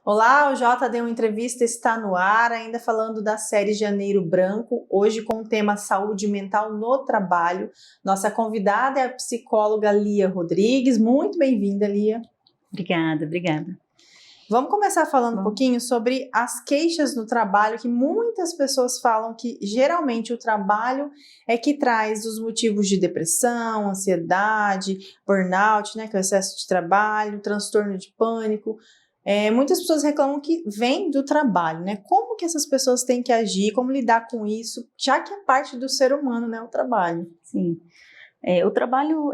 Olá, o Jota deu uma entrevista, está no ar, ainda falando da série Janeiro Branco, hoje com o tema saúde mental no trabalho. Nossa convidada é a psicóloga Lia Rodrigues. Muito bem-vinda, Lia. Obrigada. Vamos começar falando um pouquinho sobre as queixas no trabalho, que muitas pessoas falam que geralmente o trabalho é que traz os motivos de depressão, ansiedade, burnout, né, que é o excesso de trabalho, transtorno de pânico. Muitas pessoas reclamam que vem do trabalho, né? Como que essas pessoas têm que agir, como lidar com isso, já que é parte do ser humano, né, o trabalho. Sim. O trabalho,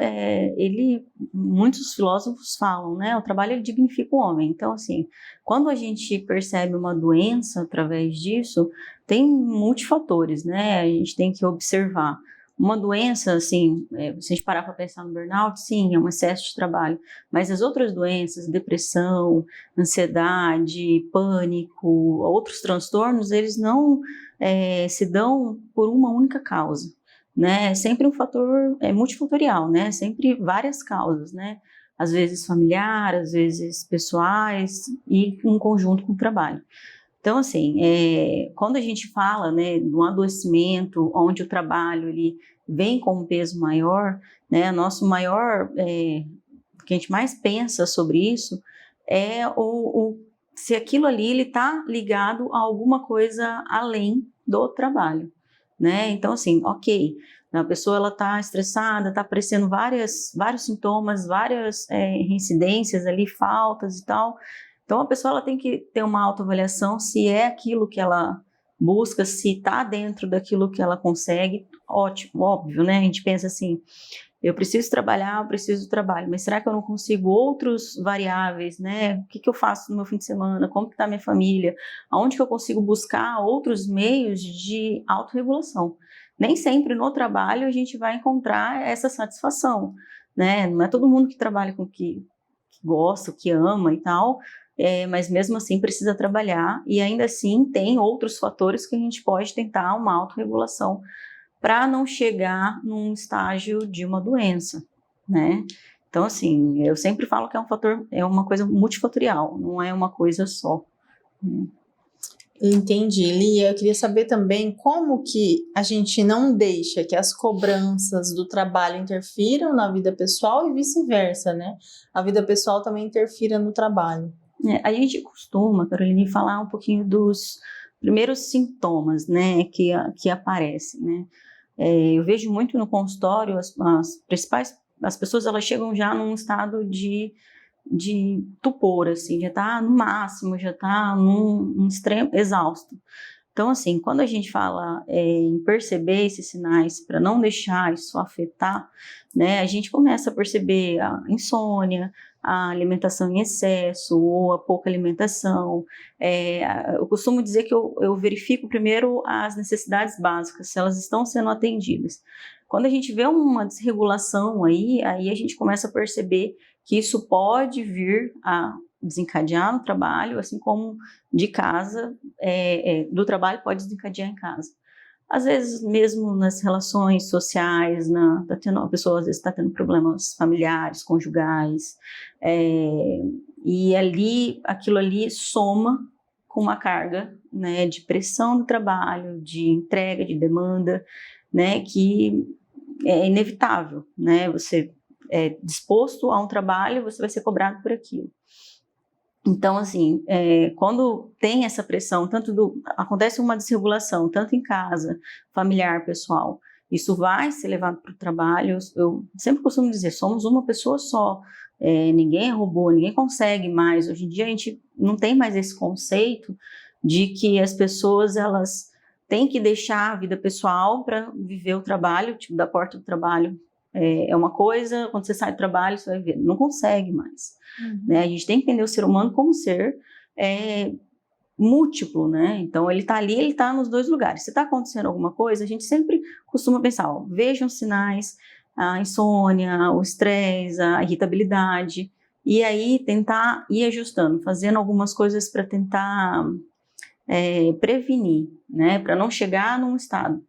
muitos filósofos falam, né? O trabalho ele dignifica o homem. Então, assim, quando a gente percebe uma doença através disso, tem multifatores, né? A gente tem que observar. Uma doença, assim, se a gente parar para pensar no burnout, sim, é um excesso de trabalho. Mas as outras doenças, depressão, ansiedade, pânico, outros transtornos, eles não se dão por uma única causa, né? É sempre um fator multifatorial, né? Sempre várias causas, né? Às vezes familiar, às vezes pessoais e em conjunto com o trabalho. Então, assim, quando a gente fala, né, de um adoecimento onde o trabalho ele vem com um peso maior, né? Nosso maior, o que a gente mais pensa sobre isso é se aquilo ali ele está ligado a alguma coisa além do trabalho, né? Então, assim, ok, a pessoa ela está estressada, está aparecendo vários sintomas, várias reincidências ali, faltas e tal. Então, a pessoa ela tem que ter uma autoavaliação se é aquilo que ela busca, se está dentro daquilo que ela consegue. Ótimo, óbvio, né? A gente pensa assim, eu preciso trabalhar, eu preciso do trabalho, mas será que eu não consigo outros variáveis, né? O que eu faço no meu fim de semana? Como que está minha família? Aonde que eu consigo buscar outros meios de autorregulação? Nem sempre no trabalho a gente vai encontrar essa satisfação, né? Não é todo mundo que trabalha com que gosta, que ama e tal, mas mesmo assim precisa trabalhar e ainda assim tem outros fatores que a gente pode tentar uma autorregulação para não chegar num estágio de uma doença, né? Então, assim, eu sempre falo que é uma coisa multifatorial, não é uma coisa só. Entendi, Lia. Eu queria saber também como que a gente não deixa que as cobranças do trabalho interfiram na vida pessoal e vice-versa, né? A vida pessoal também interfira no trabalho. A gente costuma, Caroline, falar um pouquinho dos primeiros sintomas, né, que aparecem, né? Eu vejo muito no consultório as pessoas elas chegam já num estado de tupor, assim, já está no máximo, já está num extremo exausto. Então, assim, quando a gente fala em perceber esses sinais para não deixar isso afetar, né, a gente começa a perceber a insônia, a alimentação em excesso ou a pouca alimentação. Eu costumo dizer que eu verifico primeiro as necessidades básicas, se elas estão sendo atendidas. Quando a gente vê uma desregulação aí a gente começa a perceber que isso pode vir a desencadear no trabalho, assim como de casa, do trabalho pode desencadear em casa. Às vezes, mesmo nas relações sociais, a pessoa às vezes está tendo problemas familiares, conjugais, e aquilo ali soma com uma carga, né, de pressão do trabalho, de entrega, de demanda, né, que é inevitável, né, você é disposto a um trabalho, você vai ser cobrado por aquilo. Então, assim, quando tem essa pressão, acontece uma desregulação, tanto em casa, familiar, pessoal, isso vai ser levado para o trabalho. Eu sempre costumo dizer, somos uma pessoa só, ninguém é robô, ninguém consegue mais. Hoje em dia a gente não tem mais esse conceito de que as pessoas, elas têm que deixar a vida pessoal para viver o trabalho, tipo, da porta do trabalho. É uma coisa, quando você sai do trabalho, você vai ver, não consegue mais. Né? A gente tem que entender o ser humano como ser múltiplo, né? Então, ele está ali, ele está nos dois lugares. Se está acontecendo alguma coisa, a gente sempre costuma pensar, vejam os sinais, a insônia, o estresse, a irritabilidade, e aí tentar ir ajustando, fazendo algumas coisas para tentar prevenir, né? Para não chegar num estado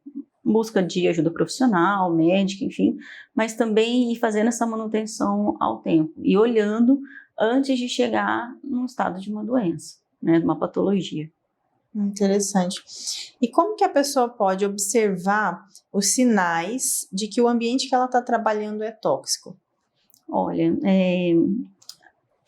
busca de ajuda profissional, médica, enfim, mas também ir fazendo essa manutenção ao tempo e olhando antes de chegar num estado de uma doença. né, de uma patologia. Interessante. E como que a pessoa pode observar os sinais de que o ambiente que ela está trabalhando é tóxico? Olha,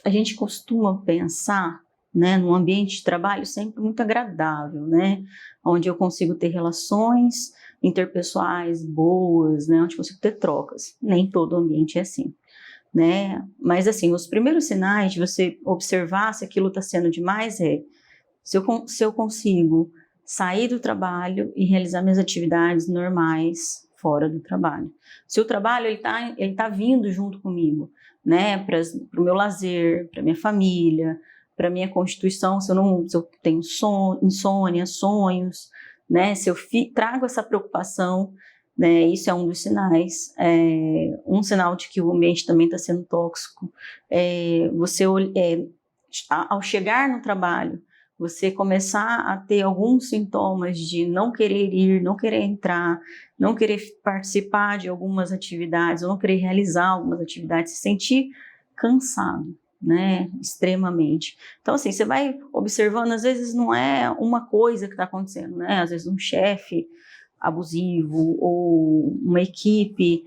a gente costuma pensar, né, num ambiente de trabalho sempre muito agradável, né, onde eu consigo ter relações interpessoais boas, né, onde eu consigo ter trocas. Nem todo ambiente é assim, né, mas assim, os primeiros sinais de você observar se aquilo está sendo demais se eu consigo sair do trabalho e realizar minhas atividades normais fora do trabalho. Se o trabalho ele tá vindo junto comigo, né, para o meu lazer, para minha família, para minha constituição, se eu tenho insônia, sonhos, né, se eu trago essa preocupação, né, isso é um dos sinais. Um sinal de que o ambiente também está sendo tóxico. Ao chegar no trabalho, você começar a ter alguns sintomas de não querer ir, não querer entrar, não querer participar de algumas atividades, ou não querer realizar algumas atividades, se sentir cansado, né, extremamente. Então, assim, você vai observando, às vezes não é uma coisa que está acontecendo, né, às vezes um chefe abusivo, ou uma equipe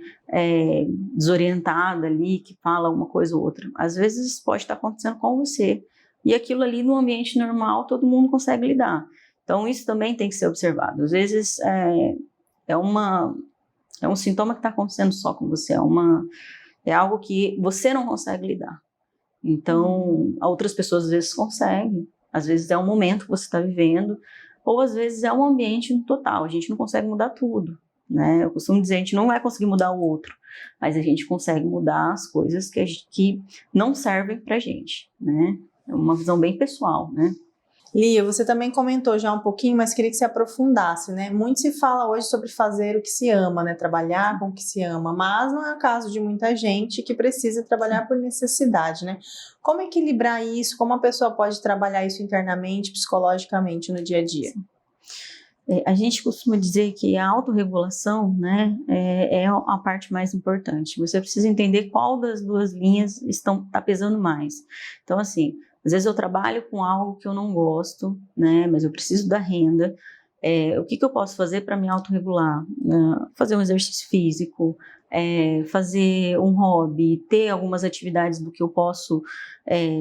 desorientada ali, que fala uma coisa ou outra. Às vezes pode estar acontecendo com você. E aquilo ali no ambiente normal todo mundo consegue lidar. Então isso também tem que ser observado. Às vezes é um sintoma que está acontecendo só com você, é algo que você não consegue lidar. Então outras pessoas às vezes conseguem, às vezes é um momento que você está vivendo, ou às vezes é um ambiente no total. A gente não consegue mudar tudo, né? Eu costumo dizer, a gente não vai conseguir mudar o outro, mas a gente consegue mudar as coisas que não servem pra gente, né? É uma visão bem pessoal, né? Lia, você também comentou já um pouquinho, mas queria que você aprofundasse, né? Muito se fala hoje sobre fazer o que se ama, né? Trabalhar com o que se ama, mas não é o caso de muita gente que precisa trabalhar por necessidade, né? Como equilibrar isso? Como a pessoa pode trabalhar isso internamente, psicologicamente no dia a dia? A gente costuma dizer que a autorregulação, né, é a parte mais importante. Você precisa entender qual das duas linhas está pesando mais. Então, assim, às vezes eu trabalho com algo que eu não gosto, né, mas eu preciso da renda. O que eu posso fazer para me autorregular? Fazer um exercício físico, fazer um hobby, ter algumas atividades do que eu posso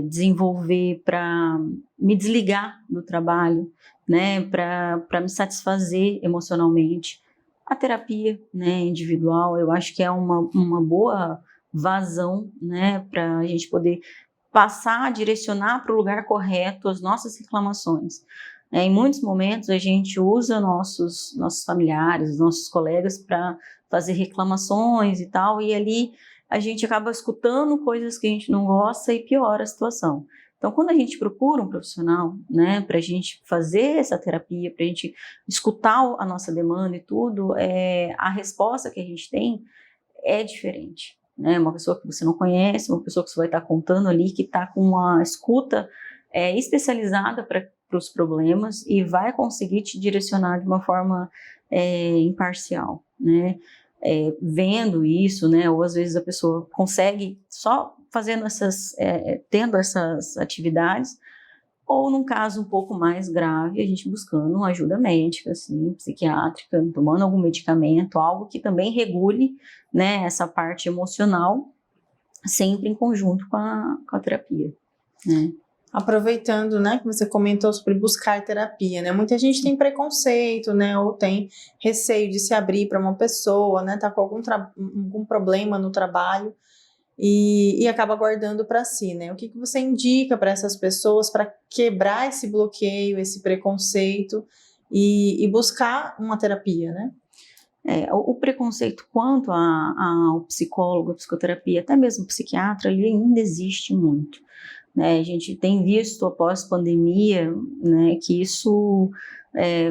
desenvolver para me desligar do trabalho, né, para me satisfazer emocionalmente. A terapia, né, individual, eu acho que é uma boa vazão, né, para a gente poder passar, direcionar para o lugar correto as nossas reclamações. Em muitos momentos a gente usa nossos familiares, nossos colegas para fazer reclamações e tal, e ali a gente acaba escutando coisas que a gente não gosta e piora a situação. Então, quando a gente procura um profissional, né, para a gente fazer essa terapia, para a gente escutar a nossa demanda e tudo, a resposta que a gente tem é diferente, né? Uma pessoa que você não conhece, uma pessoa que você vai estar contando ali, que está com uma escuta especializada para os problemas e vai conseguir te direcionar de uma forma imparcial, né? Vendo isso, né? Ou às vezes a pessoa consegue só fazendo tendo essas atividades, ou num caso um pouco mais grave, a gente buscando uma ajuda médica, assim, psiquiátrica, tomando algum medicamento, algo que também regule, né, essa parte emocional, sempre em conjunto com a terapia, né? Aproveitando, né, que você comentou sobre buscar terapia, né? Muita gente tem preconceito, né, ou tem receio de se abrir para uma pessoa, né, tá com algum problema no trabalho e acaba guardando para si, né? O que você indica para essas pessoas para quebrar esse bloqueio, esse preconceito e buscar uma terapia, né? O preconceito quanto ao psicólogo, a psicoterapia, até mesmo o psiquiatra, ele ainda existe muito, né? A gente tem visto após pandemia, né, que isso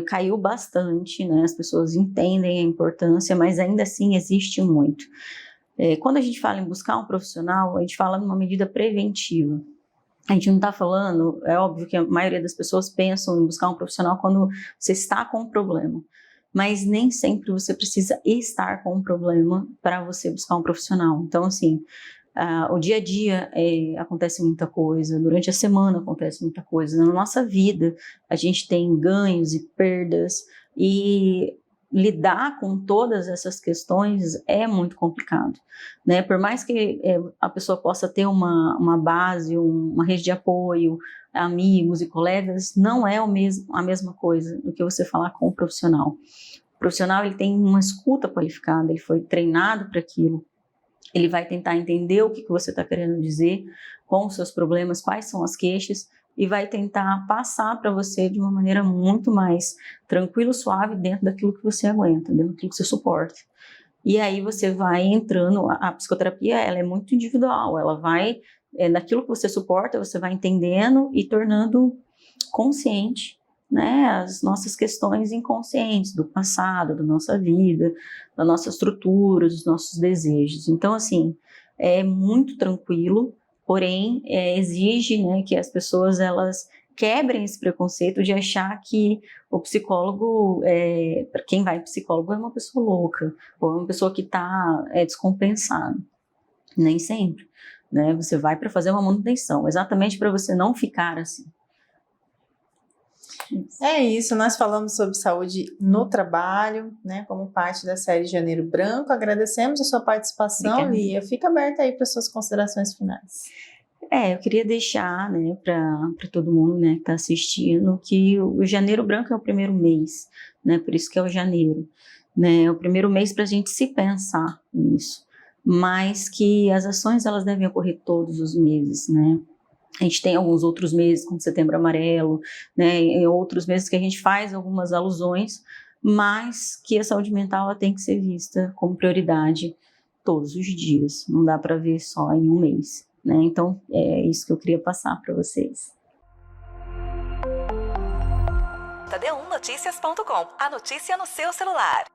caiu bastante, né? As pessoas entendem a importância, mas ainda assim existe muito. Quando a gente fala em buscar um profissional, a gente fala numa medida preventiva. A gente não está falando, é óbvio que a maioria das pessoas pensam em buscar um profissional quando você está com um problema, mas nem sempre você precisa estar com um problema para você buscar um profissional. Então, assim, O dia a dia acontece muita coisa, durante a semana acontece muita coisa. Na nossa vida, a gente tem ganhos e perdas, e lidar com todas essas questões é muito complicado, né? Por mais que a pessoa possa ter uma base, uma rede de apoio, amigos e colegas, não é a mesma coisa do que você falar com o profissional. O profissional, ele tem uma escuta qualificada, ele foi treinado para aquilo, ele vai tentar entender o que você está querendo dizer com os seus problemas, quais são as queixas, e vai tentar passar para você de uma maneira muito mais tranquila, suave, dentro daquilo que você aguenta, dentro daquilo que você suporta. E aí você vai entrando, a psicoterapia, ela é muito individual, ela vai, naquilo que você suporta, você vai entendendo e tornando consciente, né, as nossas questões inconscientes do passado, da nossa vida, da nossa estrutura, dos nossos desejos. Então, assim, é muito tranquilo, porém, exige, né, que as pessoas, elas quebrem esse preconceito de achar que o psicólogo, para quem vai psicólogo, é uma pessoa louca, ou é uma pessoa que está descompensada. Nem sempre, né? Você vai para fazer uma manutenção, exatamente para você não ficar assim. É isso, nós falamos sobre saúde no trabalho, né, como parte da série Janeiro Branco. Agradecemos a sua participação, Lia. Fica aberta aí para suas considerações finais. Eu queria deixar, né, para todo mundo, né, que está assistindo, que o Janeiro Branco é o primeiro mês, né, por isso que é o janeiro, né, é o primeiro mês para a gente se pensar nisso, mas que as ações, elas devem ocorrer todos os meses, né. A gente tem alguns outros meses, como Setembro Amarelo, né, e outros meses que a gente faz algumas alusões, mas que a saúde mental, ela tem que ser vista como prioridade todos os dias, não dá para ver só em um mês, né? Então, é isso que eu queria passar para vocês. Tadeu1noticias.com, a notícia no seu celular.